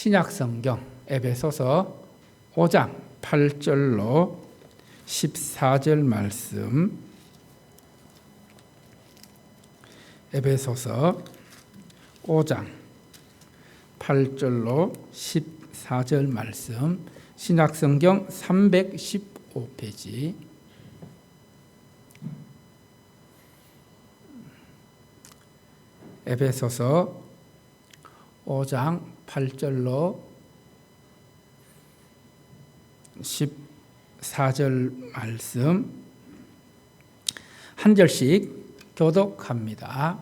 신약성경 에베소서 5장 8절로 14절 말씀, 에베소서 5장 8절로 14절 말씀, 신약성경 315페이지. 에베소서 5장 8절로 14절 말씀 한 절씩 교독합니다.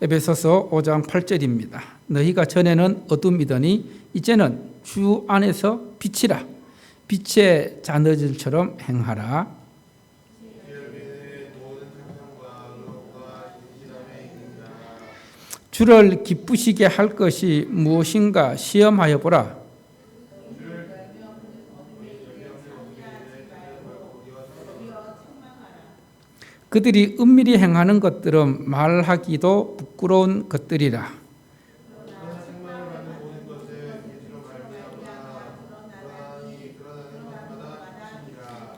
에베소서 5장 8절입니다. 너희가 전에는 어둠이더니 이제는 주 안에서 빛이라. 빛의 자녀들처럼 행하라. 주를 기쁘시게 할 것이 무엇인가 시험하여 보라. 그들이 은밀히 행하는 것들은 말하기도 부끄러운 것들이라.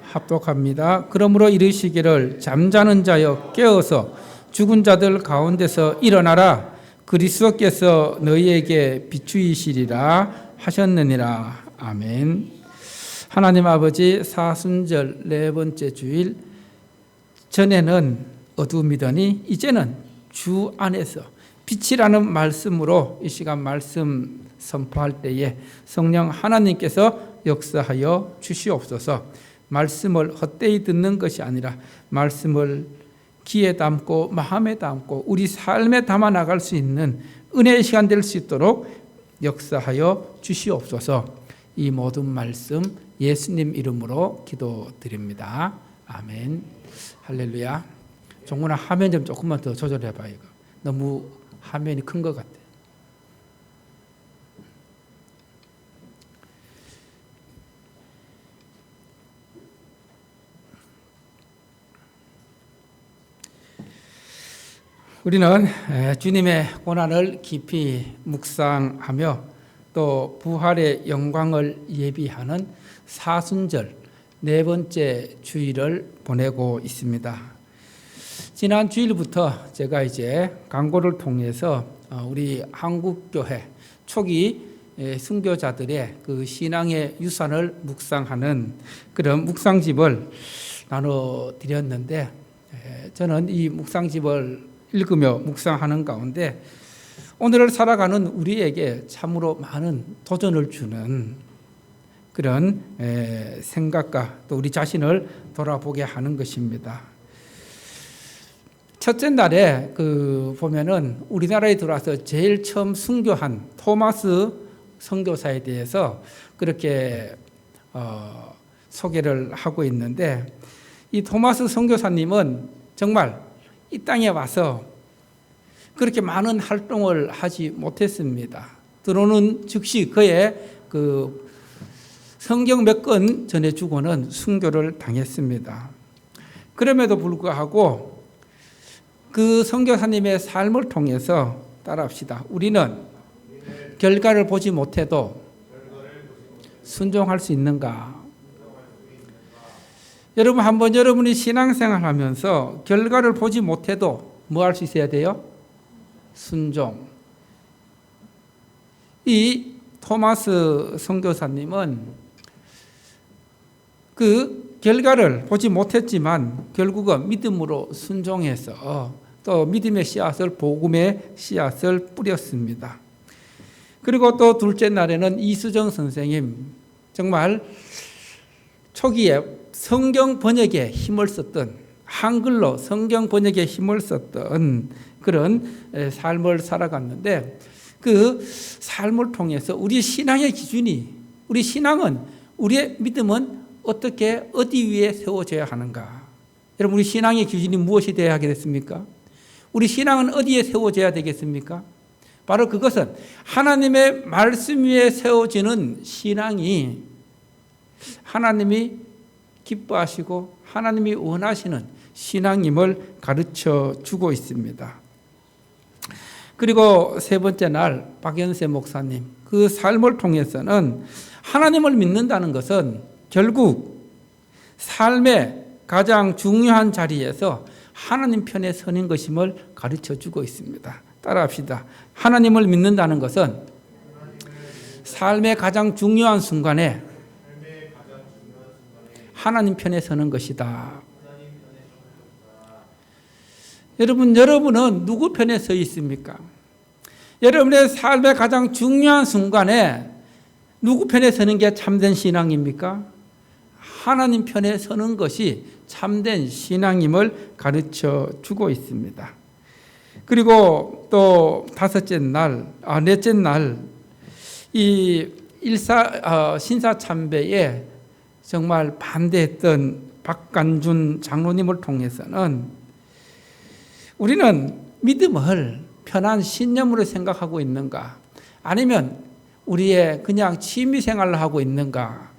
합독합니다. 그러므로 이르시기를 잠자는 자여 깨어서 죽은 자들 가운데서 일어나라. 그리스도께서 너희에게 비추이시리라 하셨느니라. 아멘. 하나님 아버지, 사순절 네 번째 주일, 전에는 어둠이더니 이제는 주 안에서 빛이라는 말씀으로 이 시간 말씀 선포할 때에 성령 하나님께서 역사하여 주시옵소서. 말씀을 헛되이 듣는 것이 아니라 말씀을 귀에 담고 마음에 담고 우리 삶에 담아 나갈 수 있는 은혜의 시간 될 수 있도록 역사하여 주시옵소서. 이 모든 말씀 예수님 이름으로 기도드립니다. 아멘. 할렐루야. 종훈아, 화면 좀 조금만 더 조절해봐. 이거 너무 화면이 큰 것 같아. 우리는 주님의 고난을 깊이 묵상하며 또 부활의 영광을 예비하는 사순절 네 번째 주일을 보내고 있습니다. 지난 주일부터 제가 이제 광고를 통해서 우리 한국교회 초기 순교자들의 그 신앙의 유산을 묵상하는 그런 묵상집을 나눠드렸는데, 저는 이 묵상집을 읽으며 묵상하는 가운데 오늘을 살아가는 우리에게 참으로 많은 도전을 주는 그런 생각과 또 우리 자신을 돌아보게 하는 것입니다. 첫째 날에 보면은 우리나라에 들어와서 제일 처음 순교한 토마스 선교사에 대해서 그렇게 소개를 하고 있는데, 이 토마스 선교사님은 정말 이 땅에 와서 그렇게 많은 활동을 하지 못했습니다. 들어오는 즉시 그의 성경 몇 권 전해주고는 순교를 당했습니다. 그럼에도 불구하고 그 선교사님의 삶을 통해서 따라합시다. 우리는 결과를 보지 못해도 순종할 수 있는가? 여러분, 한번 여러분이 신앙생활 하면서 결과를 보지 못해도 뭐 할 수 있어야 돼요? 순종. 이 토마스 선교사님은 그 결과를 보지 못했지만 결국은 믿음으로 순종해서 또 믿음의 씨앗을, 복음의 씨앗을 뿌렸습니다. 그리고 또 둘째 날에는 이수정 선생님, 정말 초기에 성경 번역에 힘을 썼던, 한글로 성경 번역에 힘을 썼던 그런 삶을 살아갔는데, 그 삶을 통해서 우리 신앙의 기준이, 우리 신앙은, 우리의 믿음은 어떻게, 어디 위에 세워져야 하는가? 여러분, 우리 신앙의 기준이 무엇이 되어야 하겠습니까? 우리 신앙은 어디에 세워져야 되겠습니까? 바로 그것은 하나님의 말씀 위에 세워지는 신앙이 하나님이 기뻐하시고 하나님이 원하시는 신앙임을 가르쳐 주고 있습니다. 그리고 세 번째 날 박연세 목사님 그 삶을 통해서는 하나님을 믿는다는 것은 결국 삶의 가장 중요한 자리에서 하나님 편에 서는 것임을 가르쳐 주고 있습니다. 따라합시다. 하나님을 믿는다는 것은 삶의 가장 중요한 순간에 하나님 편에 서는 것이다. 여러분은 누구 편에 서 있습니까? 여러분의 삶의 가장 중요한 순간에 누구 편에 서는 게 참된 신앙입니까? 하나님 편에 서는 것이 참된 신앙임을 가르쳐 주고 있습니다. 그리고 또 넷째 날, 이 신사참배에 정말 반대했던 박간준 장로님을 통해서는 우리는 믿음을 편한 신념으로 생각하고 있는가? 아니면 우리의 그냥 취미생활을 하고 있는가?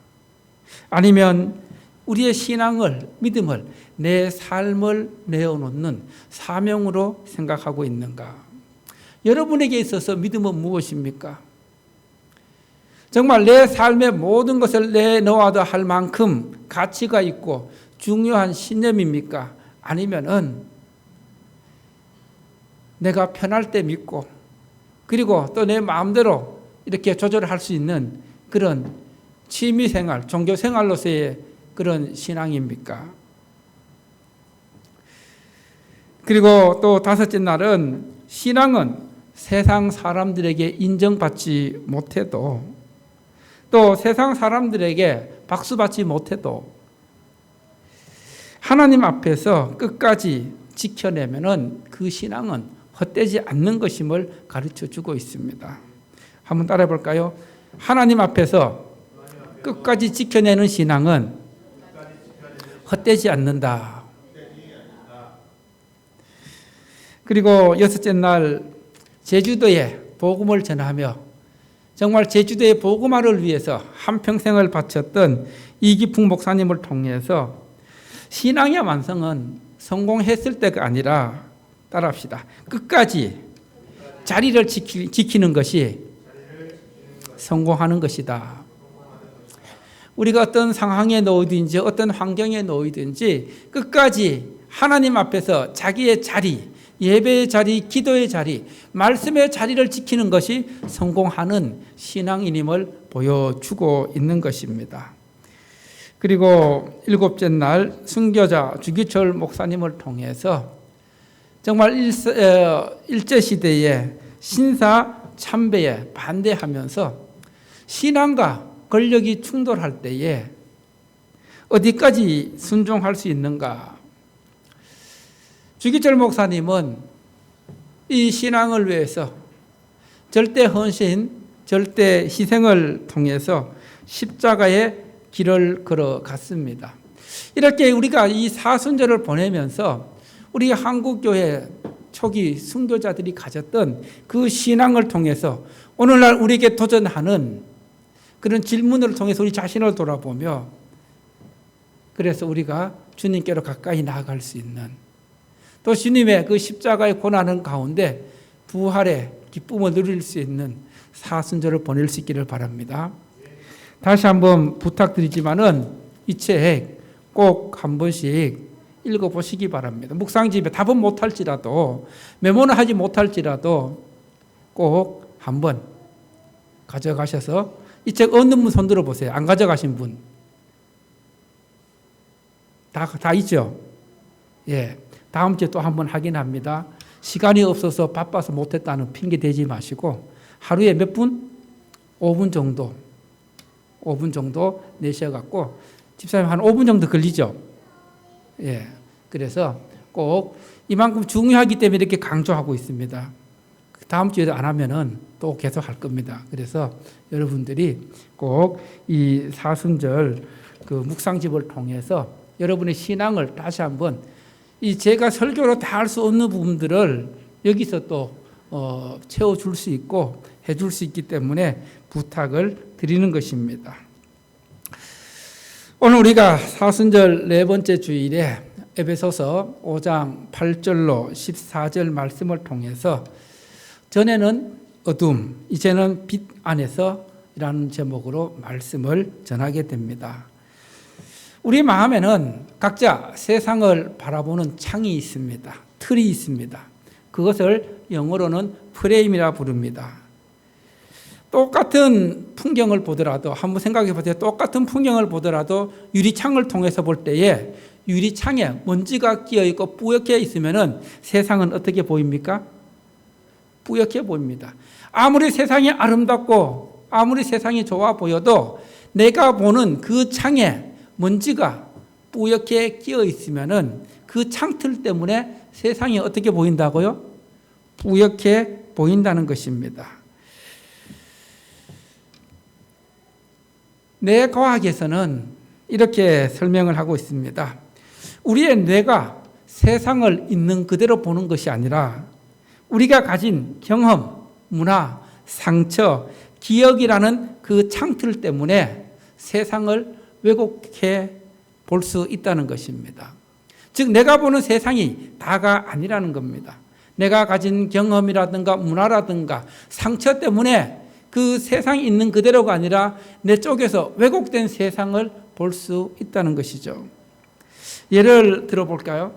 아니면 우리의 신앙을, 믿음을 내 삶을 내어놓는 사명으로 생각하고 있는가? 여러분에게 있어서 믿음은 무엇입니까? 정말 내 삶의 모든 것을 내놓아도 할 만큼 가치가 있고 중요한 신념입니까? 아니면은 내가 편할 때 믿고 그리고 또 내 마음대로 이렇게 조절할 수 있는 그런 취미생활, 종교생활로서의 그런 신앙입니까? 그리고 또 다섯째 날은 신앙은 세상 사람들에게 인정받지 못해도 또 세상 사람들에게 박수받지 못해도 하나님 앞에서 끝까지 지켜내면은 그 신앙은 헛되지 않는 것임을 가르쳐 주고 있습니다. 한번 따라해 볼까요? 하나님 앞에서 끝까지 지켜내는 신앙은 헛되지 않는다. 그리고 여섯째 날 제주도에 복음을 전하며 정말 제주도의 복음화를 위해서 한평생을 바쳤던 이기풍 목사님을 통해서 신앙의 완성은 성공했을 때가 아니라 따라합시다. 끝까지 자리를 지키는 것이 성공하는 것이다. 우리가 어떤 상황에 놓이든지 어떤 환경에 놓이든지 끝까지 하나님 앞에서 자기의 자리, 예배의 자리, 기도의 자리, 말씀의 자리를 지키는 것이 성공하는 신앙인임을 보여주고 있는 것입니다. 그리고 일곱째 날 순교자 주기철 목사님을 통해서 정말 일제시대에 신사 참배에 반대하면서 신앙과 권력이 충돌할 때에 어디까지 순종할 수 있는가? 주기철 목사님은 이 신앙을 위해서 절대 헌신, 절대 희생을 통해서 십자가의 길을 걸어갔습니다. 이렇게 우리가 이 사순절을 보내면서 우리 한국교회 초기 순교자들이 가졌던 그 신앙을 통해서 오늘날 우리에게 도전하는 그런 질문을 통해서 우리 자신을 돌아보며 그래서 우리가 주님께로 가까이 나아갈 수 있는 또 주님의 그 십자가의 고난의 가운데 부활의 기쁨을 누릴 수 있는 사순절을 보낼 수 있기를 바랍니다. 다시 한번 부탁드리지만은 이 책 꼭 한 번씩 읽어보시기 바랍니다. 묵상집에 답은 못할지라도 메모는 하지 못할지라도 꼭 한번 가져가셔서 이 책 얻는 분 손 들어보세요. 안 가져가신 분. 다 있죠? 예. 다음 주에 또 한번 확인합니다. 시간이 없어서 바빠서 못했다는 핑계 대지 마시고 하루에 몇 분? 5분 정도 내셔갖고 집사님 한 5분 정도 걸리죠? 예. 그래서 꼭 이만큼 중요하기 때문에 이렇게 강조하고 있습니다. 다음 주에도 안 하면은 또 계속 할 겁니다. 그래서 여러분들이 꼭 이 사순절 그 묵상집을 통해서 여러분의 신앙을 다시 한번 이 제가 설교로 다 할 수 없는 부분들을 여기서 또 채워줄 수 있고 해줄 수 있기 때문에 부탁을 드리는 것입니다. 오늘 우리가 사순절 네 번째 주일에 에베소서 5장 8절로 14절 말씀을 통해서 전에는 어둠, 이제는 빛 안에서 이라는 제목으로 말씀을 전하게 됩니다. 우리 마음에는 각자 세상을 바라보는 창이 있습니다. 틀이 있습니다. 그것을 영어로는 프레임이라 부릅니다. 똑같은 풍경을 보더라도 한번 생각해 보세요. 똑같은 풍경을 보더라도 유리창을 통해서 볼 때에 유리창에 먼지가 끼어 있고 뿌옇게 있으면은 세상은 어떻게 보입니까? 뿌옇게 보입니다. 아무리 세상이 아름답고 아무리 세상이 좋아 보여도 내가 보는 그 창에 먼지가 뿌옇게 끼어 있으면은 그 창틀 때문에 세상이 어떻게 보인다고요? 뿌옇게 보인다는 것입니다. 뇌과학에서는 이렇게 설명을 하고 있습니다. 우리의 뇌가 세상을 있는 그대로 보는 것이 아니라 우리가 가진 경험, 문화, 상처, 기억이라는 그 창틀 때문에 세상을 왜곡해 볼 수 있다는 것입니다. 즉 내가 보는 세상이 다가 아니라는 겁니다. 내가 가진 경험이라든가 문화라든가 상처 때문에 그 세상이 있는 그대로가 아니라 내 쪽에서 왜곡된 세상을 볼 수 있다는 것이죠. 예를 들어볼까요?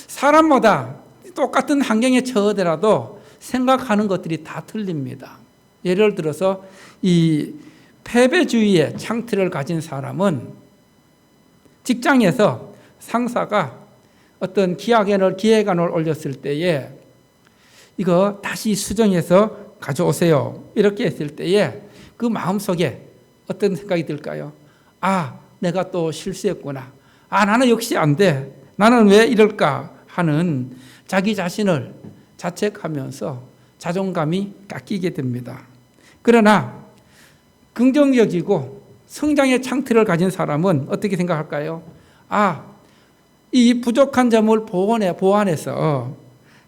사람마다 똑같은 환경에 처하더라도 생각하는 것들이 다 틀립니다. 예를 들어서 이 패배주의의 창틀을 가진 사람은 직장에서 상사가 어떤 기획안을 올렸을 때에 이거 다시 수정해서 가져오세요. 이렇게 했을 때에 그 마음속에 어떤 생각이 들까요? 아, 내가 또 실수했구나. 아, 나는 역시 안 돼. 나는 왜 이럴까 하는 자기 자신을 자책하면서 자존감이 깎이게 됩니다. 그러나 긍정적이고 성장의 창틀을 가진 사람은 어떻게 생각할까요? 아, 이 부족한 점을 보완해서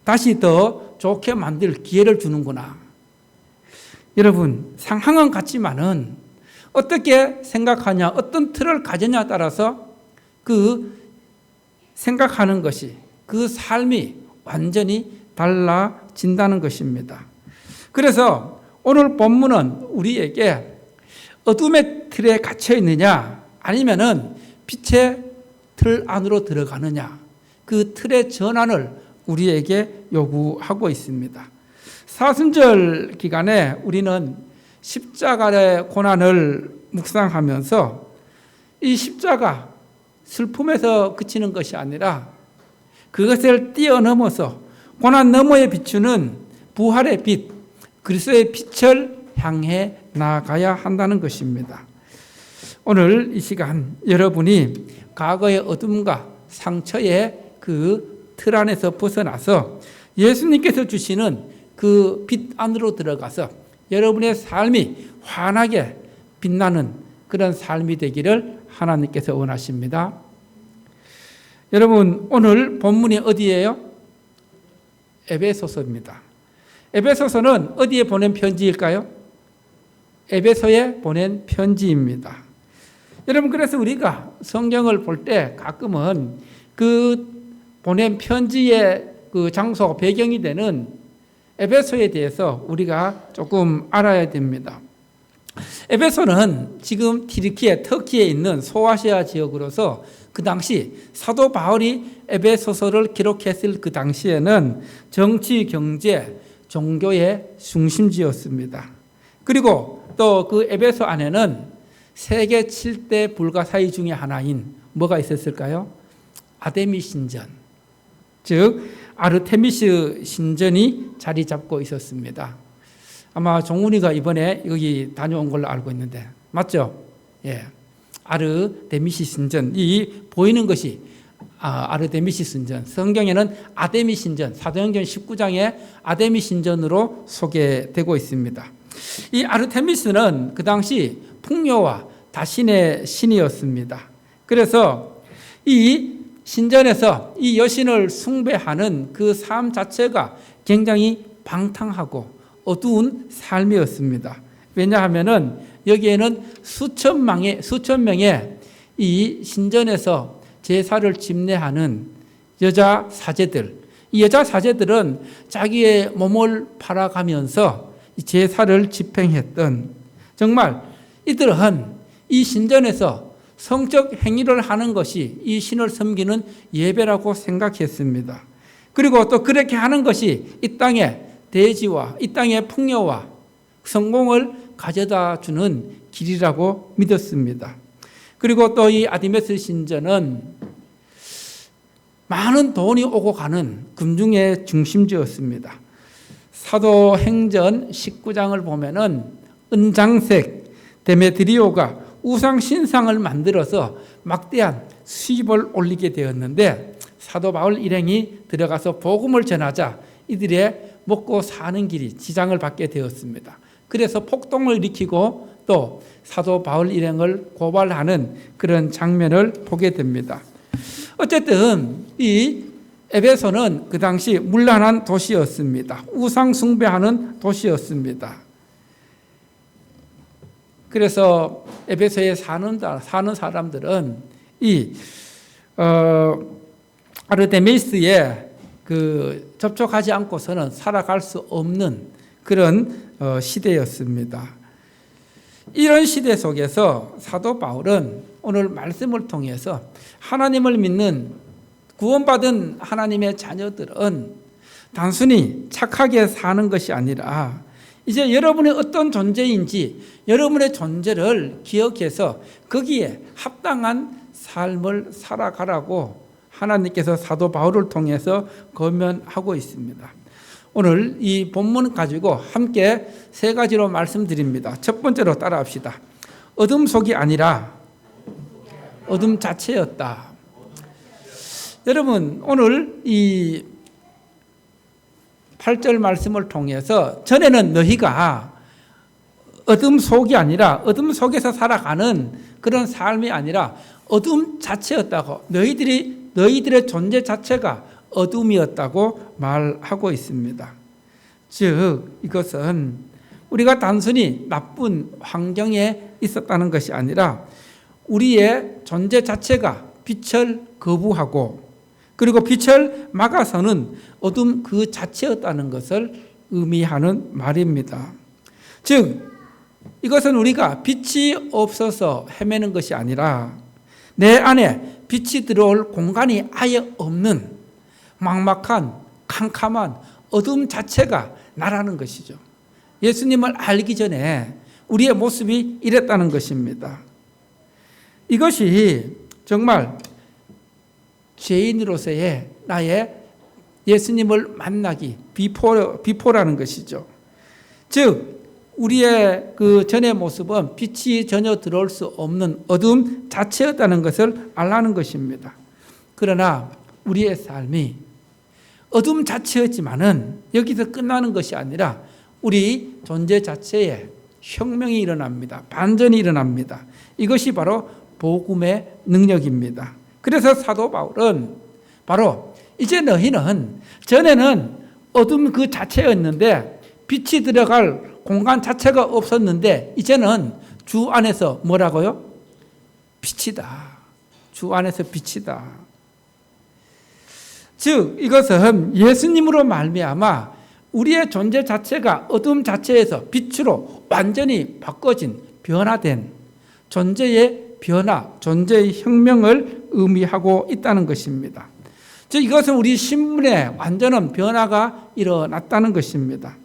다시 더 좋게 만들 기회를 주는구나. 여러분, 상황은 같지만은 어떻게 생각하냐, 어떤 틀을 가지냐에 따라서 그 생각하는 것이, 그 삶이 완전히 달라진다는 것입니다. 그래서 오늘 본문은 우리에게 어둠의 틀에 갇혀 있느냐, 아니면은 빛의 틀 안으로 들어가느냐, 그 틀의 전환을 우리에게 요구하고 있습니다. 사순절 기간에 우리는 십자가의 고난을 묵상하면서 이 십자가 슬픔에서 그치는 것이 아니라 그것을 뛰어넘어서 고난 너머에 비추는 부활의 빛, 그리스도의 빛을 향해 나아가야 한다는 것입니다. 오늘 이 시간 여러분이 과거의 어둠과 상처의 그 틀 안에서 벗어나서 예수님께서 주시는 그 빛 안으로 들어가서 여러분의 삶이 환하게 빛나는 그런 삶이 되기를 하나님께서 원하십니다. 여러분, 오늘 본문이 어디예요? 에베소서입니다. 에베소서는 어디에 보낸 편지일까요? 에베소에 보낸 편지입니다. 여러분, 그래서 우리가 성경을 볼 때 가끔은 그 보낸 편지의 그 장소, 배경이 되는 에베소에 대해서 우리가 조금 알아야 됩니다. 에베소는 지금 터키에 있는 소아시아 지역으로서 그 당시 사도 바울이 에베소서를 기록했을 그 당시에는 정치, 경제, 종교의 중심지였습니다. 그리고 또 그 에베소 안에는 세계 7대 불가사의 중에 하나인 뭐가 있었을까요? 아데미 신전, 즉 아르테미스 신전이 자리 잡고 있었습니다. 아마 종훈이가 이번에 여기 다녀온 걸로 알고 있는데 맞죠? 예, 아르테미스 신전, 이 보이는 것이 아르테미스 신전, 성경에는 아데미 신전, 사도행전 19장에 아데미 신전으로 소개되고 있습니다. 이 아르테미스는 그 당시 풍요와 다신의 신이었습니다. 그래서 이 신전에서 이 여신을 숭배하는 그 삶 자체가 굉장히 방탕하고 어두운 삶이었습니다. 왜냐하면은 여기에는 수천 명의 이 신전에서 제사를 집례하는 여자 사제들, 이 여자 사제들은 자기의 몸을 팔아가면서 제사를 집행했던, 정말 이들은 이 신전에서 성적 행위를 하는 것이 이 신을 섬기는 예배라고 생각했습니다. 그리고 또 그렇게 하는 것이 이 땅의 대지와 이 땅의 풍요와 성공을 가져다 주는 길이라고 믿었습니다. 그리고 또 이 아디메스 신전은 많은 돈이 오고 가는 금융의 중심지였습니다. 사도행전 19장을 보면은 은장색 데메드리오가 우상 신상을 만들어서 막대한 수입을 올리게 되었는데, 사도 바울 일행이 들어가서 복음을 전하자 이들의 먹고 사는 길이 지장을 받게 되었습니다. 그래서 폭동을 일으키고 또 사도 바울 일행을 고발하는 그런 장면을 보게 됩니다. 어쨌든 이 에베소는 그 당시 문란한 도시였습니다. 우상 숭배하는 도시였습니다. 그래서 에베소에 사는 사람들은 이 아르데미스에 접촉하지 않고서는 살아갈 수 없는 그런 시대였습니다. 이런 시대 속에서 사도 바울은 오늘 말씀을 통해서 하나님을 믿는 구원받은 하나님의 자녀들은 단순히 착하게 사는 것이 아니라 이제 여러분이 어떤 존재인지 여러분의 존재를 기억해서 거기에 합당한 삶을 살아가라고 하나님께서 사도 바울을 통해서 권면하고 있습니다. 오늘 이 본문 가지고 함께 세 가지로 말씀드립니다. 첫 번째로 따라합시다. 어둠 속이 아니라 어둠 자체였다. 여러분, 오늘 이 8절 말씀을 통해서 전에는 너희가 어둠 속이 아니라 어둠 속에서 살아가는 그런 삶이 아니라 어둠 자체였다고, 너희들의 존재 자체가 어둠이었다고 말하고 있습니다. 즉 이것은 우리가 단순히 나쁜 환경에 있었다는 것이 아니라 우리의 존재 자체가 빛을 거부하고 그리고 빛을 막아서는 어둠 그 자체였다는 것을 의미하는 말입니다. 즉 이것은 우리가 빛이 없어서 헤매는 것이 아니라 내 안에 빛이 들어올 공간이 아예 없는 막막한 캄캄한 어둠 자체가 나라는 것이죠. 예수님을 알기 전에 우리의 모습이 이랬다는 것입니다. 이것이 정말 죄인으로서의 나의 예수님을 만나기 비포라는 것이죠. 즉 우리의 그 전의 모습은 빛이 전혀 들어올 수 없는 어둠 자체였다는 것을 알라는 것입니다. 그러나 우리의 삶이 어둠 자체였지만은 여기서 끝나는 것이 아니라 우리 존재 자체에 혁명이 일어납니다. 반전이 일어납니다. 이것이 바로 복음의 능력입니다. 그래서 사도 바울은 바로 이제 너희는 전에는 어둠 그 자체였는데 빛이 들어갈 공간 자체가 없었는데 이제는 주 안에서 뭐라고요? 빛이다. 주 안에서 빛이다. 즉 이것은 예수님으로 말미암아 우리의 존재 자체가 어둠 자체에서 빛으로 완전히 바꿔진 변화된 존재의 변화, 존재의 혁명을 의미하고 있다는 것입니다. 즉 이것은 우리 신분에 완전한 변화가 일어났다는 것입니다.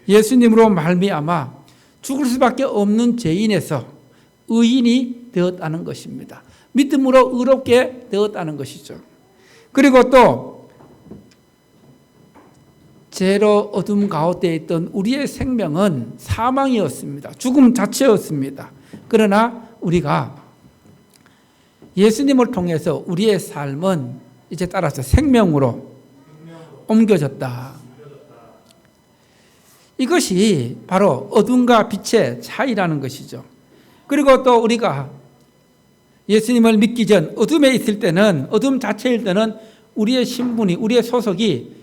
예수님으로 말미암아 죽을 수밖에 없는 죄인에서 의인이 되었다는 것입니다. 믿음으로 의롭게 되었다는 것이죠. 그리고 또 죄로 어둠 가운데 있던 우리의 생명은 사망이었습니다. 죽음 자체였습니다. 그러나 우리가 예수님을 통해서 우리의 삶은 이제 따라서 생명으로 옮겨졌다. 이것이 바로 어둠과 빛의 차이라는 것이죠. 그리고 또 우리가 예수님을 믿기 전 어둠에 있을 때는, 어둠 자체일 때는 우리의 신분이, 우리의 소속이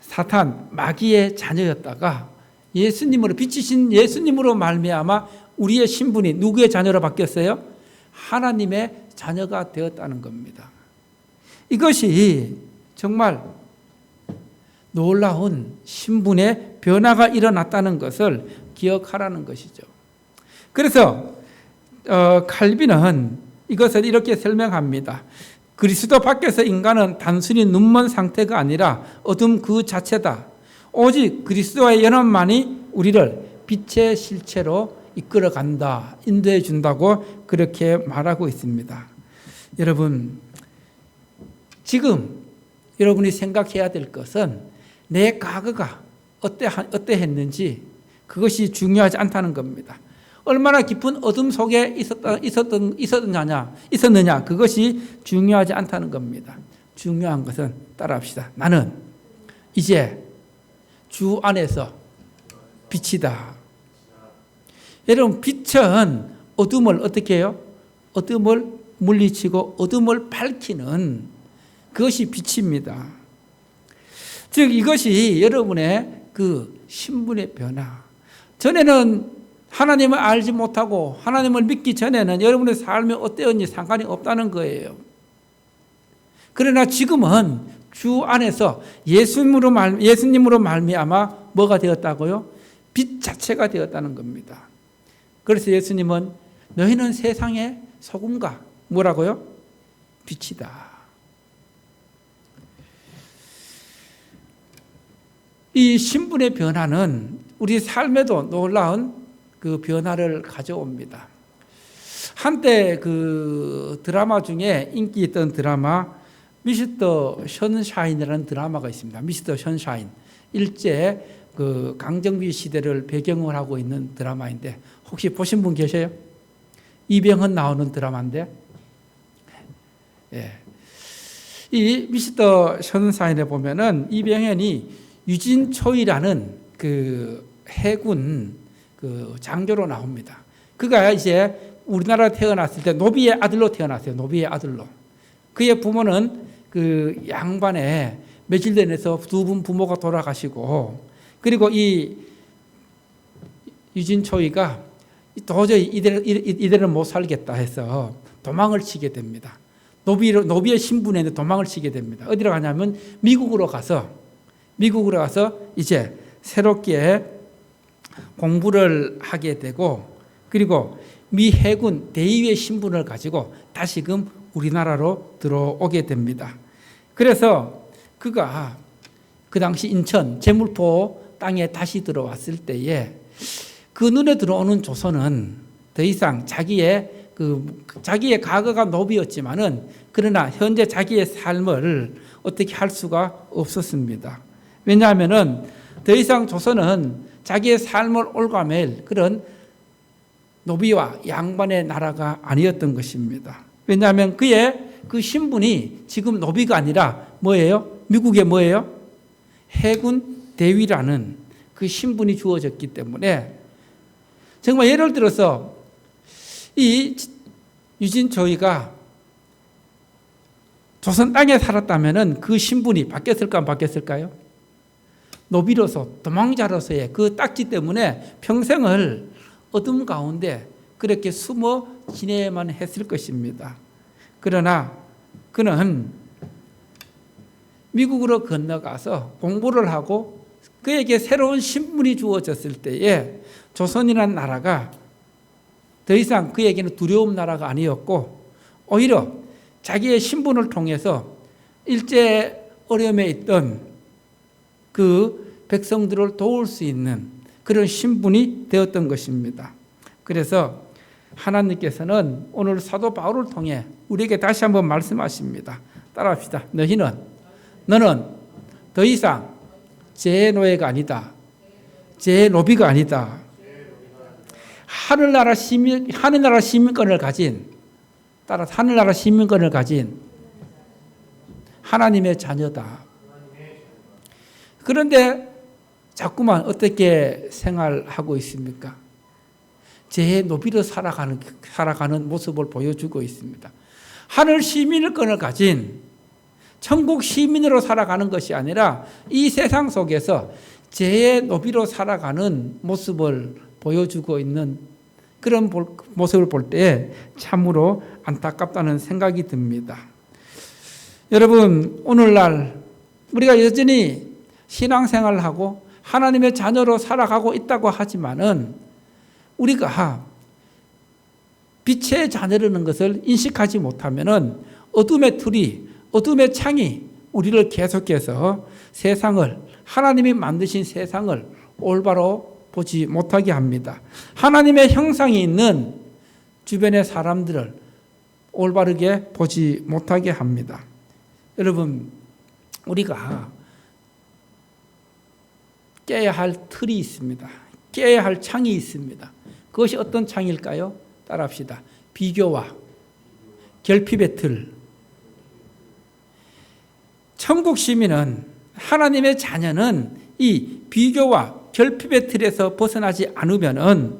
사탄, 마귀의 자녀였다가 예수님으로, 빛이신 예수님으로 말미암아 우리의 신분이 누구의 자녀로 바뀌었어요? 하나님의 자녀가 되었다는 겁니다. 이것이 정말 놀라운 신분의 변화가 일어났다는 것을 기억하라는 것이죠. 그래서 칼빈은 이것을 이렇게 설명합니다. 그리스도 밖에서 인간은 단순히 눈먼 상태가 아니라 어둠 그 자체다. 오직 그리스도와의 연합만이 우리를 빛의 실체로 이끌어간다, 인도해 준다고 그렇게 말하고 있습니다. 여러분, 지금 여러분이 생각해야 될 것은 내 과거가 어떠했는지 그것이 중요하지 않다는 겁니다. 얼마나 깊은 어둠 속에 있었느냐 그것이 중요하지 않다는 겁니다. 중요한 것은 따라합시다. 나는 이제 주 안에서 빛이다. 여러분, 빛은 어둠을 어떻게 해요? 어둠을 물리치고 어둠을 밝히는 그것이 빛입니다. 즉 이것이 여러분의 그 신분의 변화. 전에는 하나님을 알지 못하고 하나님을 믿기 전에는 여러분의 삶이 어땠는지 상관이 없다는 거예요. 그러나 지금은 주 안에서 예수님으로 말미암아 뭐가 되었다고요? 빛 자체가 되었다는 겁니다. 그래서 예수님은 너희는 세상의 소금과 뭐라고요? 빛이다. 이 신분의 변화는 우리 삶에도 놀라운 그 변화를 가져옵니다. 한때 그 드라마 중에 인기 있던 드라마 미스터 션샤인이라는 드라마가 있습니다. 미스터 션샤인. 일제 그 강점기 시대를 배경을 하고 있는 드라마인데 혹시 보신 분 계세요? 이병헌 나오는 드라마인데, 예. 이 미스터 션샤인에 보면은 이병헌이 유진초이라는 그 해군 그 장교로 나옵니다. 그가 이제 우리나라에 태어났을 때 노비의 아들로 태어났어요. 노비의 아들로. 그의 부모는 그 양반에 매질den에서 두 분 부모가 돌아가시고, 그리고 이 유진초이가 도저히 이대로 못 살겠다 해서 도망을 치게 됩니다. 노비의 신분에 도망을 치게 됩니다. 어디로 가냐면 미국으로 가서 이제 새롭게 공부를 하게 되고, 그리고 미 해군 대위의 신분을 가지고 다시금 우리나라로 들어오게 됩니다. 그래서 그가 그 당시 인천 제물포 땅에 다시 들어왔을 때에 그 눈에 들어오는 조선은 더 이상 자기의 과거가 노비였지만은 그러나 현재 자기의 삶을 어떻게 할 수가 없었습니다. 왜냐하면은 더 이상 조선은 자기의 삶을 올가맬 그런 노비와 양반의 나라가 아니었던 것입니다. 왜냐하면 그의 그 신분이 지금 노비가 아니라 뭐예요? 미국의 뭐예요? 해군 대위라는 그 신분이 주어졌기 때문에 정말 예를 들어서 이 유진초이가 조선 땅에 살았다면은 그 신분이 바뀌었을까 안 바뀌었을까요? 노비로서 도망자로서의 그 딱지 때문에 평생을 어둠 가운데 그렇게 숨어 지내야만 했을 것입니다. 그러나 그는 미국으로 건너가서 공부를 하고 그에게 새로운 신분이 주어졌을 때에 조선이라는 나라가 더 이상 그에게는 두려움 나라가 아니었고 오히려 자기의 신분을 통해서 일제 어려움에 있던 그 백성들을 도울 수 있는 그런 신분이 되었던 것입니다. 그래서 하나님께서는 오늘 사도 바울을 통해 우리에게 다시 한번 말씀하십니다. 따라합시다. 너는 더 이상 제 노예가 아니다. 제 노비가 아니다. 하늘나라 시민권을 가진, 따라서 하늘나라 시민권을 가진 하나님의 자녀다. 그런데 자꾸만 어떻게 생활하고 있습니까? 제 노비로 살아가는 모습을 보여주고 있습니다. 하늘 시민권을 가진 천국 시민으로 살아가는 것이 아니라 이 세상 속에서 제 노비로 살아가는 모습을 보여주고 있는 그런 모습을 볼 때 참으로 안타깝다는 생각이 듭니다. 여러분, 오늘날 우리가 여전히 신앙생활을 하고 하나님의 자녀로 살아가고 있다고 하지만은 우리가 빛의 자녀라는 것을 인식하지 못하면은 어둠의 틀이, 어둠의 창이 우리를 계속해서 세상을, 하나님이 만드신 세상을 올바로 보지 못하게 합니다. 하나님의 형상이 있는 주변의 사람들을 올바르게 보지 못하게 합니다. 여러분, 우리가 깨야 할 틀이 있습니다. 깨야 할 창이 있습니다. 그것이 어떤 창일까요? 따라합시다. 비교와 결핍의 틀. 천국 시민은, 하나님의 자녀는 이 비교와 결핍의 틀에서 벗어나지 않으면은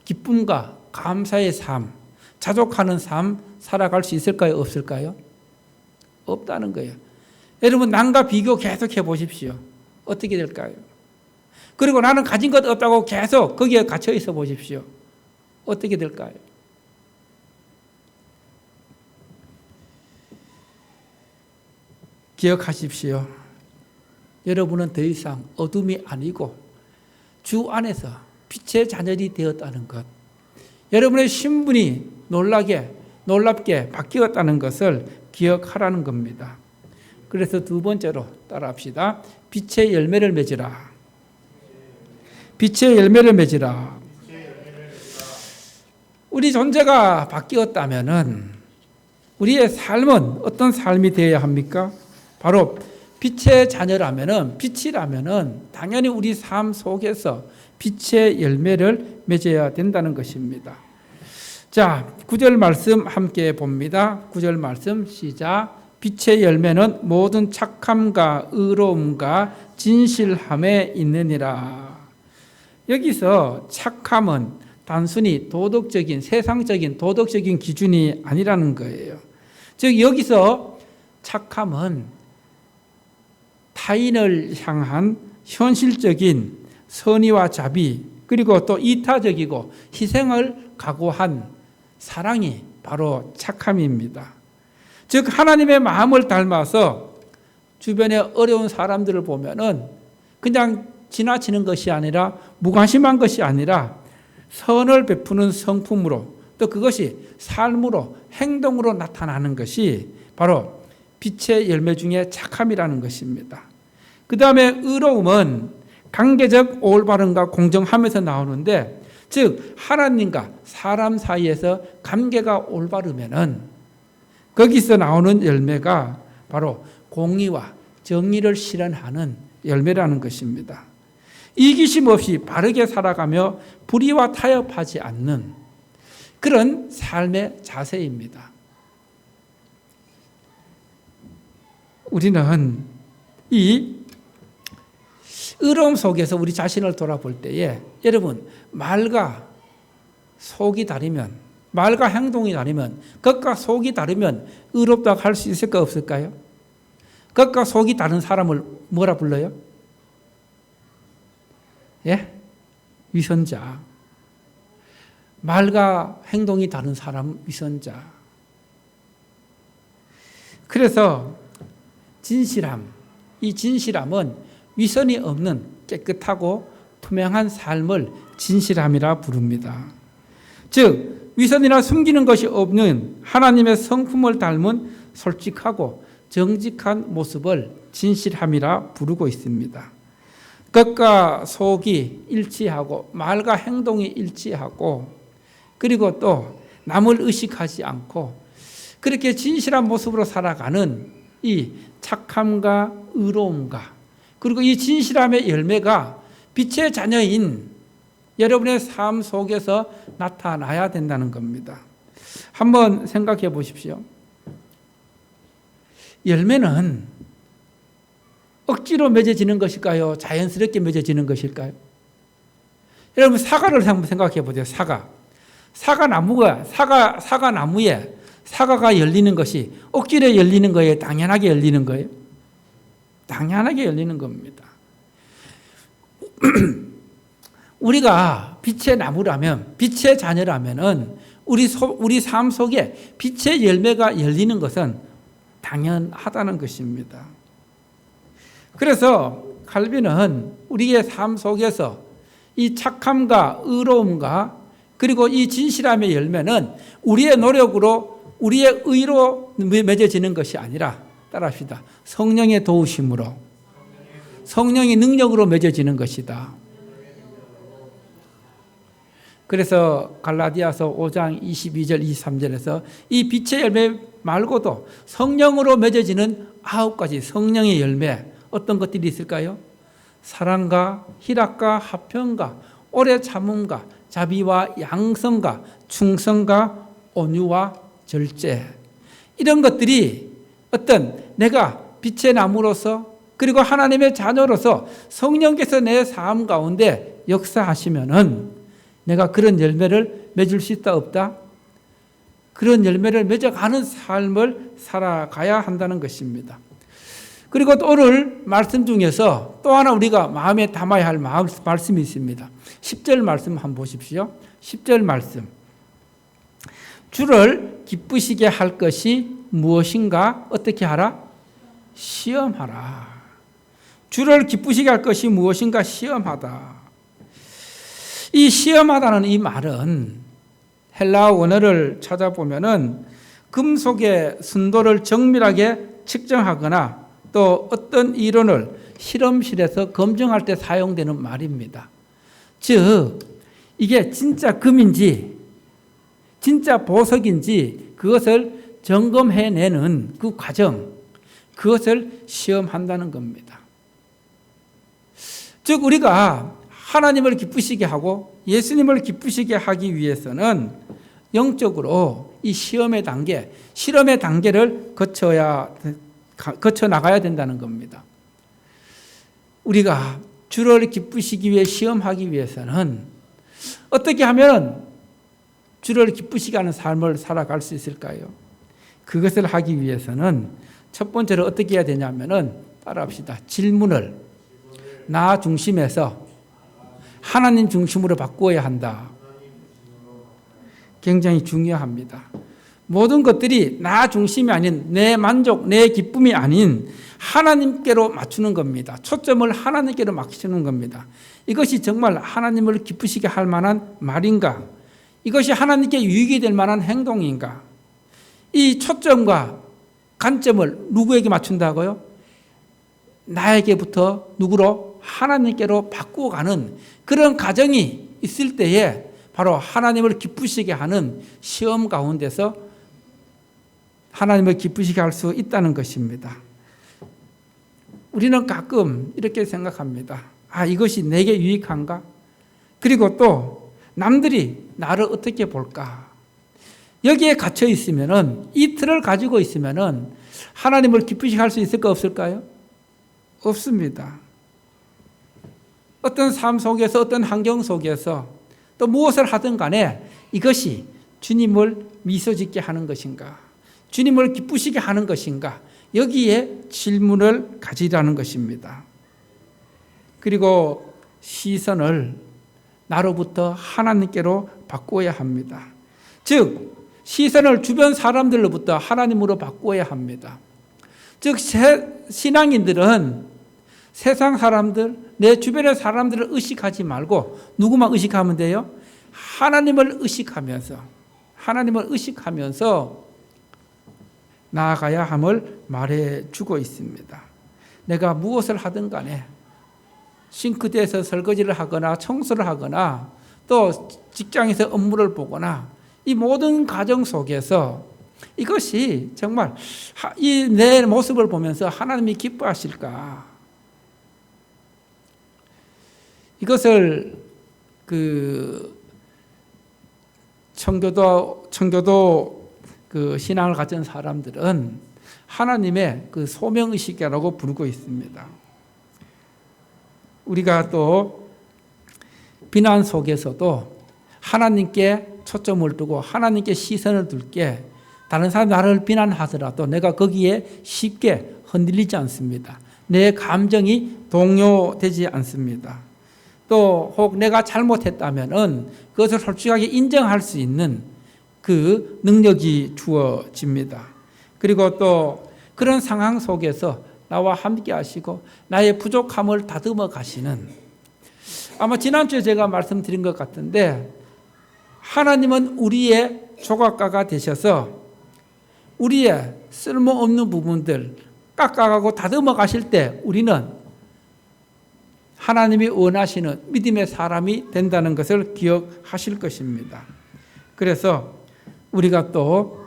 기쁨과 감사의 삶, 자족하는 삶 살아갈 수 있을까요? 없을까요? 없다는 거예요. 여러분, 남과 비교 계속 해보십시오. 어떻게 될까요? 그리고 나는 가진 것 없다고 계속 거기에 갇혀 있어 보십시오. 어떻게 될까요? 기억하십시오. 여러분은 더 이상 어둠이 아니고 주 안에서 빛의 자녀이 되었다는 것, 여러분의 신분이 놀랍게 바뀌었다는 것을 기억하라는 겁니다. 그래서 두 번째로 따라합시다. 빛의 열매를 맺으라. 빛의 열매를 맺으라. 우리 존재가 바뀌었다면은 우리의 삶은 어떤 삶이 되어야 합니까? 바로 빛의 자녀라면은, 빛이라면은 당연히 우리 삶 속에서 빛의 열매를 맺어야 된다는 것입니다. 자, 9절 말씀 함께 봅니다. 9절 말씀 시작. 빛의 열매는 모든 착함과 의로움과 진실함에 있느니라. 여기서 착함은 단순히 도덕적인, 세상적인 도덕적인 기준이 아니라는 거예요. 즉 여기서 착함은 타인을 향한 현실적인 선의와 자비, 그리고 또 이타적이고 희생을 각오한 사랑이 바로 착함입니다. 즉 하나님의 마음을 닮아서 주변에 어려운 사람들을 보면은 그냥 지나치는 것이 아니라, 무관심한 것이 아니라 선을 베푸는 성품으로, 또 그것이 삶으로, 행동으로 나타나는 것이 바로 빛의 열매 중에 착함이라는 것입니다. 그 다음에 의로움은 관계적 올바름과 공정함에서 나오는데, 즉 하나님과 사람 사이에서 관계가 올바르면은 거기서 나오는 열매가 바로 공의와 정의를 실현하는 열매라는 것입니다. 이기심 없이 바르게 살아가며 불의와 타협하지 않는 그런 삶의 자세입니다. 우리는 이 의로움 속에서 우리 자신을 돌아볼 때에, 여러분, 말과 속이 다르면, 말과 행동이 다르면, 겉과 속이 다르면 의롭다고 할 수 있을까 없을까요? 겉과 속이 다른 사람을 뭐라 불러요? 예? 위선자. 말과 행동이 다른 사람 위선자. 그래서 진실함, 이 진실함은 위선이 없는 깨끗하고 투명한 삶을 진실함이라 부릅니다. 즉 위선이나 숨기는 것이 없는 하나님의 성품을 닮은 솔직하고 정직한 모습을 진실함이라 부르고 있습니다. 겉과 속이 일치하고 말과 행동이 일치하고, 그리고 또 남을 의식하지 않고 그렇게 진실한 모습으로 살아가는 이 착함과 의로움과, 그리고 이 진실함의 열매가 빛의 자녀인 여러분의 삶 속에서 나타나야 된다는 겁니다. 한번 생각해 보십시오. 열매는 억지로 맺어지는 것일까요? 자연스럽게 맺어지는 것일까요? 여러분, 사과를 한번 생각해 보세요. 사과나무에 사과가 열리는 것이 억지로 열리는 거예요? 당연하게 열리는 거예요? 당연하게 열리는 겁니다. 우리가 빛의 나무라면, 빛의 자녀라면은 우리 삶 속에 빛의 열매가 열리는 것은 당연하다는 것입니다. 그래서 칼빈은 우리의 삶 속에서 이 착함과 의로움과 그리고 이 진실함의 열매는 우리의 노력으로 우리의 의로 맺어지는 것이 아니라, 따라합시다, 성령의 도우심으로, 성령의 능력으로 맺어지는 것이다. 그래서 갈라디아서 5장 22절 23절에서 이 빛의 열매 말고도 성령으로 맺어지는 9가지 성령의 열매, 어떤 것들이 있을까요? 사랑과 희락과 화평과 오래 참음과 자비와 양성과 충성과 온유와 절제, 이런 것들이 어떤 내가 빛의 나무로서 그리고 하나님의 자녀로서 성령께서 내 삶 가운데 역사하시면은 내가 그런 열매를 맺을 수 있다 없다? 그런 열매를 맺어가는 삶을 살아가야 한다는 것입니다. 그리고 또 오늘 말씀 중에서 또 하나 우리가 마음에 담아야 할 말씀이 있습니다. 10절 말씀 한번 보십시오. 10절 말씀. 주를 기쁘시게 할 것이 무엇인가? 어떻게 하라? 시험하라. 주를 기쁘시게 할 것이 무엇인가? 시험하다. 이 시험하다는 이 말은 헬라어 원어를 찾아보면은 금속의 순도를 정밀하게 측정하거나 또 어떤 이론을 실험실에서 검증할 때 사용되는 말입니다. 즉, 이게 진짜 금인지 진짜 보석인지 그것을 점검해내는 그 과정, 그것을 시험한다는 겁니다. 즉, 우리가 하나님을 기쁘시게 하고 예수님을 기쁘시게 하기 위해서는 영적으로 이 시험의 단계, 실험의 단계를 거쳐 나가야 된다는 겁니다. 우리가 주를 기쁘시기 위해 시험하기 위해서는 어떻게 하면 주를 기쁘시게 하는 삶을 살아갈 수 있을까요? 그것을 하기 위해서는 첫 번째로 어떻게 해야 되냐면은, 따라합시다. 질문을 나 중심에서 하나님 중심으로 바꾸어야 한다. 굉장히 중요합니다. 모든 것들이 나 중심이 아닌, 내 만족, 내 기쁨이 아닌 하나님께로 맞추는 겁니다. 초점을 하나님께로 맞추는 겁니다. 이것이 정말 하나님을 기쁘시게 할 만한 말인가? 이것이 하나님께 유익이 될 만한 행동인가? 이 초점과 관점을 누구에게 맞춘다고요? 나에게부터 누구로? 하나님께로 바꾸어가는 그런 과정이 있을 때에 바로 하나님을 기쁘시게 하는 시험 가운데서 하나님을 기쁘시게 할 수 있다는 것입니다. 우리는 가끔 이렇게 생각합니다. 아, 이것이 내게 유익한가? 그리고 또 남들이 나를 어떻게 볼까? 여기에 갇혀 있으면은, 이 틀을 가지고 있으면은 하나님을 기쁘시게 할 수 있을까 없을까요? 없습니다. 어떤 삶 속에서, 어떤 환경 속에서 또 무엇을 하든 간에 이것이 주님을 미소짓게 하는 것인가? 주님을 기쁘시게 하는 것인가? 여기에 질문을 가지라는 것입니다. 그리고 시선을 나로부터 하나님께로 바꾸어야 합니다. 즉, 시선을 주변 사람들로부터 하나님으로 바꾸어야 합니다. 즉, 신앙인들은 세상 사람들, 내 주변의 사람들을 의식하지 말고 누구만 의식하면 돼요? 하나님을 의식하면서 나아가야 함을 말해주고 있습니다. 내가 무엇을 하든 간에 싱크대에서 설거지를 하거나 청소를 하거나 또 직장에서 업무를 보거나 이 모든 과정 속에서 이것이 정말 이 내 모습을 보면서 하나님이 기뻐하실까? 이것을 청교도 신앙을 가진 사람들은 하나님의 소명의식이라고 부르고 있습니다. 우리가 또 비난 속에서도 하나님께 초점을 두고 하나님께 시선을 둘게, 다른 사람이 나를 비난하더라도 내가 거기에 쉽게 흔들리지 않습니다. 내 감정이 동요되지 않습니다. 또 혹 내가 잘못했다면은 그것을 솔직하게 인정할 수 있는 그 능력이 주어집니다. 그리고 또 그런 상황 속에서 나와 함께 하시고 나의 부족함을 다듬어 가시는, 아마 지난주에 제가 말씀드린 것 같은데, 하나님은 우리의 조각가가 되셔서 우리의 쓸모없는 부분들 깎아가고 다듬어 가실 때 우리는 하나님이 원하시는 믿음의 사람이 된다는 것을 기억하실 것입니다. 그래서 우리가 또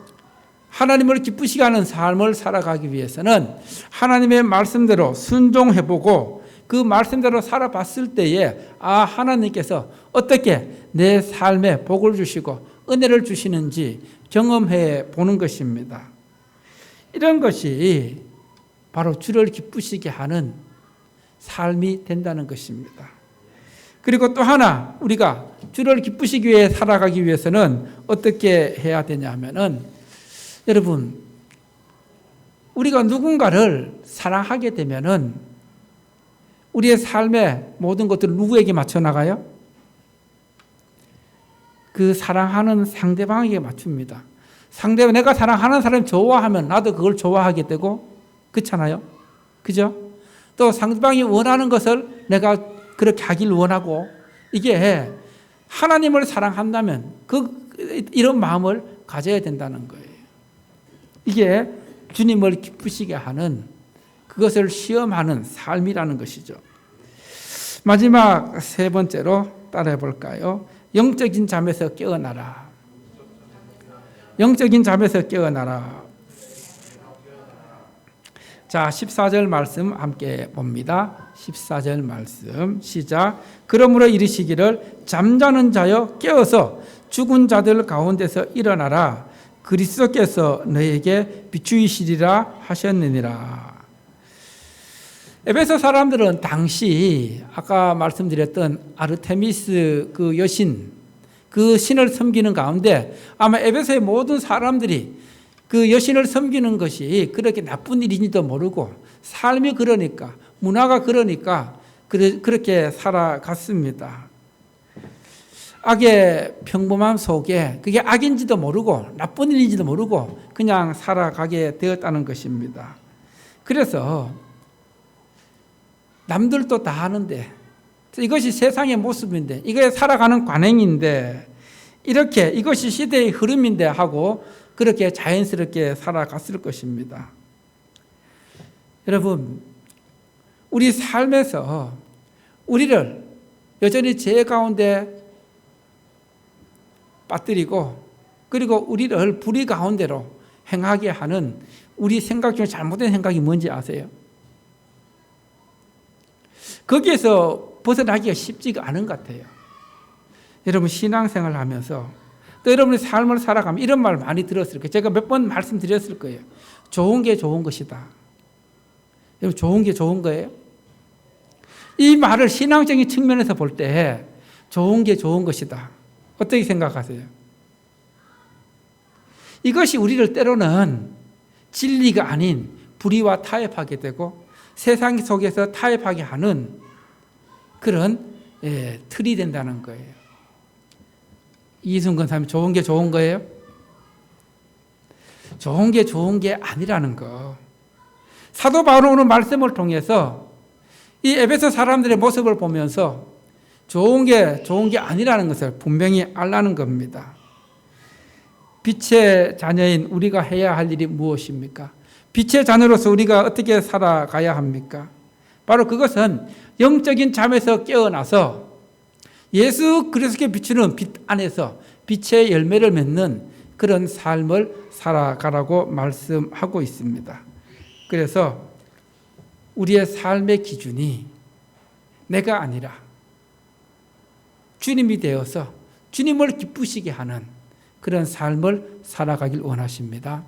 하나님을 기쁘시게 하는 삶을 살아가기 위해서는 하나님의 말씀대로 순종해보고 그 말씀대로 살아봤을 때에 하나님께서 어떻게 내 삶에 복을 주시고 은혜를 주시는지 경험해 보는 것입니다. 이런 것이 바로 주를 기쁘시게 하는 삶이 된다는 것입니다. 그리고 또 하나, 우리가 주를 기쁘시기 위해 살아가기 위해서는 어떻게 해야 되냐 하면은, 여러분, 우리가 누군가를 사랑하게 되면은 우리의 삶의 모든 것들을 누구에게 맞춰 나가요? 그 사랑하는 상대방에게 맞춥니다. 상대방, 내가 사랑하는 사람이 좋아하면 나도 그걸 좋아하게 되고, 그렇잖아요? 그죠? 또 상대방이 원하는 것을 내가 그렇게 하길 원하고, 이게 하나님을 사랑한다면 이런 마음을 가져야 된다는 거예요. 이게 주님을 기쁘시게 하는, 그것을 시험하는 삶이라는 것이죠. 마지막 세 번째로 따라해 볼까요? 영적인 잠에서 깨어나라. 영적인 잠에서 깨어나라. 자, 14절 말씀 함께 봅니다. 14절 말씀 시작. 그러므로 이르시기를 잠자는 자여 깨어서 죽은 자들 가운데서 일어나라. 그리스도께서 너에게 비추이시리라 하셨느니라. 에베소 사람들은 당시 아까 말씀드렸던 아르테미스 그 여신, 그 신을 섬기는 가운데 아마 에베소의 모든 사람들이 그 여신을 섬기는 것이 그렇게 나쁜 일인지도 모르고, 삶이 그러니까, 문화가 그러니까 그렇게 살아갔습니다. 악의 평범함 속에 그게 악인지도 모르고 나쁜 일인지도 모르고 그냥 살아가게 되었다는 것입니다. 그래서 남들도 다 하는데, 이것이 세상의 모습인데, 이게 살아가는 관행인데, 이렇게 이것이 시대의 흐름인데 하고 그렇게 자연스럽게 살아갔을 것입니다. 여러분, 우리 삶에서 우리를 여전히 죄 가운데 빠뜨리고, 그리고 우리를 불의 가운데로 행하게 하는 우리 생각 중에 잘못된 생각이 뭔지 아세요? 거기에서 벗어나기가 쉽지가 않은 것 같아요. 여러분, 신앙생활을 하면서 또 여러분의 삶을 살아가면 이런 말 많이 들었을 거예요. 제가 몇 번 말씀드렸을 거예요. 좋은 게 좋은 것이다. 여러분, 좋은 게 좋은 거예요? 이 말을 신앙적인 측면에서 볼 때 좋은 게 좋은 것이다. 어떻게 생각하세요? 이것이 우리를 때로는 진리가 아닌 불의와 타협하게 되고 세상 속에서 타협하게 하는 그런 틀이 된다는 거예요. 이순근 사람이 좋은 게 좋은 거예요? 좋은 게 좋은 게 아니라는 거. 사도 바울은 오늘 말씀을 통해서 이 에베소 사람들의 모습을 보면서 좋은 게 아니라는 것을 분명히 알라는 겁니다. 빛의 자녀인 우리가 해야 할 일이 무엇입니까? 빛의 자녀로서 우리가 어떻게 살아가야 합니까? 바로 그것은 영적인 잠에서 깨어나서 예수 그리스도께 비추는 빛 안에서 빛의 열매를 맺는 그런 삶을 살아가라고 말씀하고 있습니다. 그래서 우리의 삶의 기준이 내가 아니라 주님이 되어서 주님을 기쁘시게 하는 그런 삶을 살아가길 원하십니다.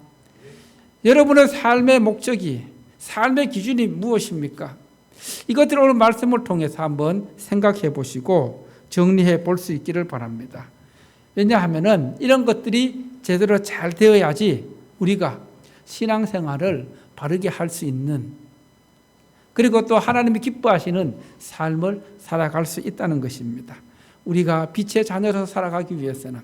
여러분의 삶의 목적이, 삶의 기준이 무엇입니까? 이것들을 오늘 말씀을 통해서 한번 생각해 보시고 정리해 볼 수 있기를 바랍니다. 왜냐하면 이런 것들이 제대로 잘 되어야지 우리가 신앙생활을 바르게 할 수 있는, 그리고 또 하나님이 기뻐하시는 삶을 살아갈 수 있다는 것입니다. 우리가 빛의 자녀로 살아가기 위해서는,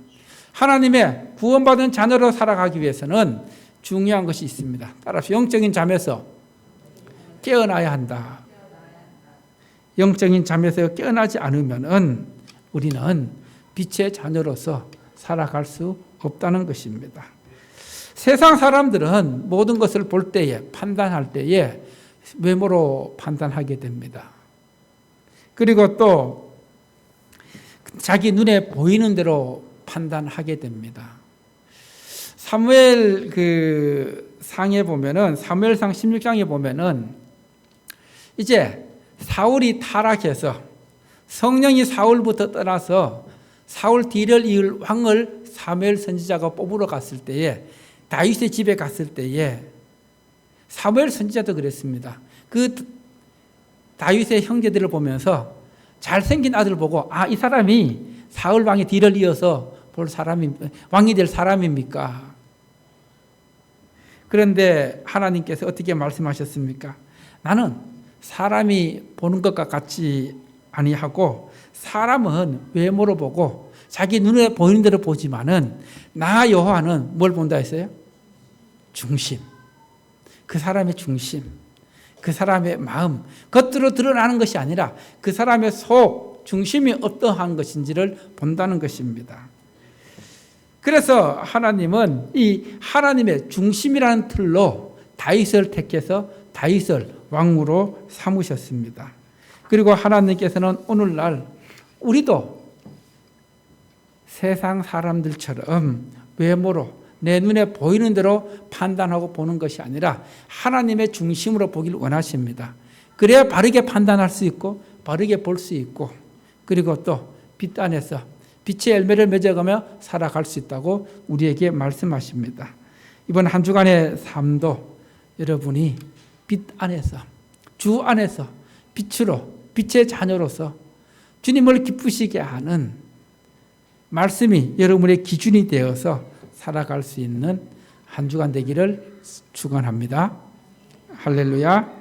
하나님의 구원받은 자녀로 살아가기 위해서는 중요한 것이 있습니다. 따라서 영적인 잠에서 깨어나야 한다. 영적인 잠에서 깨어나지 않으면은 우리는 빛의 자녀로서 살아갈 수 없다는 것입니다. 세상 사람들은 모든 것을 볼 때에, 판단할 때에 외모로 판단하게 됩니다. 그리고 또 자기 눈에 보이는 대로 판단하게 됩니다. 사무엘 상에 보면은, 사무엘상 16장에 보면은 이제 사울이 타락해서 성령이 사울부터 떠나서 사울 뒤를 이을 왕을 사무엘 선지자가 뽑으러 갔을 때에, 다윗의 집에 갔을 때에 사무엘 선지자도 그랬습니다. 그 다윗의 형제들을 보면서 잘생긴 아들 보고, 아, 이 사람이 사울 왕의 뒤를 이어서 볼 사람이, 왕이 될 사람입니까? 그런데 하나님께서 어떻게 말씀하셨습니까? 나는 사람이 보는 것과 같지 아니하고, 사람은 외모로 보고 자기 눈에 보이는 대로 보지만은 나 여호와는 뭘 본다 했어요? 중심. 그 사람의 중심, 그 사람의 마음, 겉으로 드러나는 것이 아니라 그 사람의 속 중심이 어떠한 것인지를 본다는 것입니다. 그래서 하나님은 이 하나님의 중심이라는 틀로 다윗을 택해서 다윗을 왕으로 삼으셨습니다. 그리고 하나님께서는 오늘날 우리도 세상 사람들처럼 외모로 내 눈에 보이는 대로 판단하고 보는 것이 아니라 하나님의 중심으로 보기를 원하십니다. 그래야 바르게 판단할 수 있고 바르게 볼 수 있고, 그리고 또 빛 안에서 빛의 열매를 맺어가며 살아갈 수 있다고 우리에게 말씀하십니다. 이번 한 주간의 삶도 여러분이 빛 안에서, 주 안에서 빛으로, 빛의 자녀로서 주님을 기쁘시게 하는 말씀이 여러분의 기준이 되어서 살아갈 수 있는 한 주간 되기를 축원합니다. 할렐루야.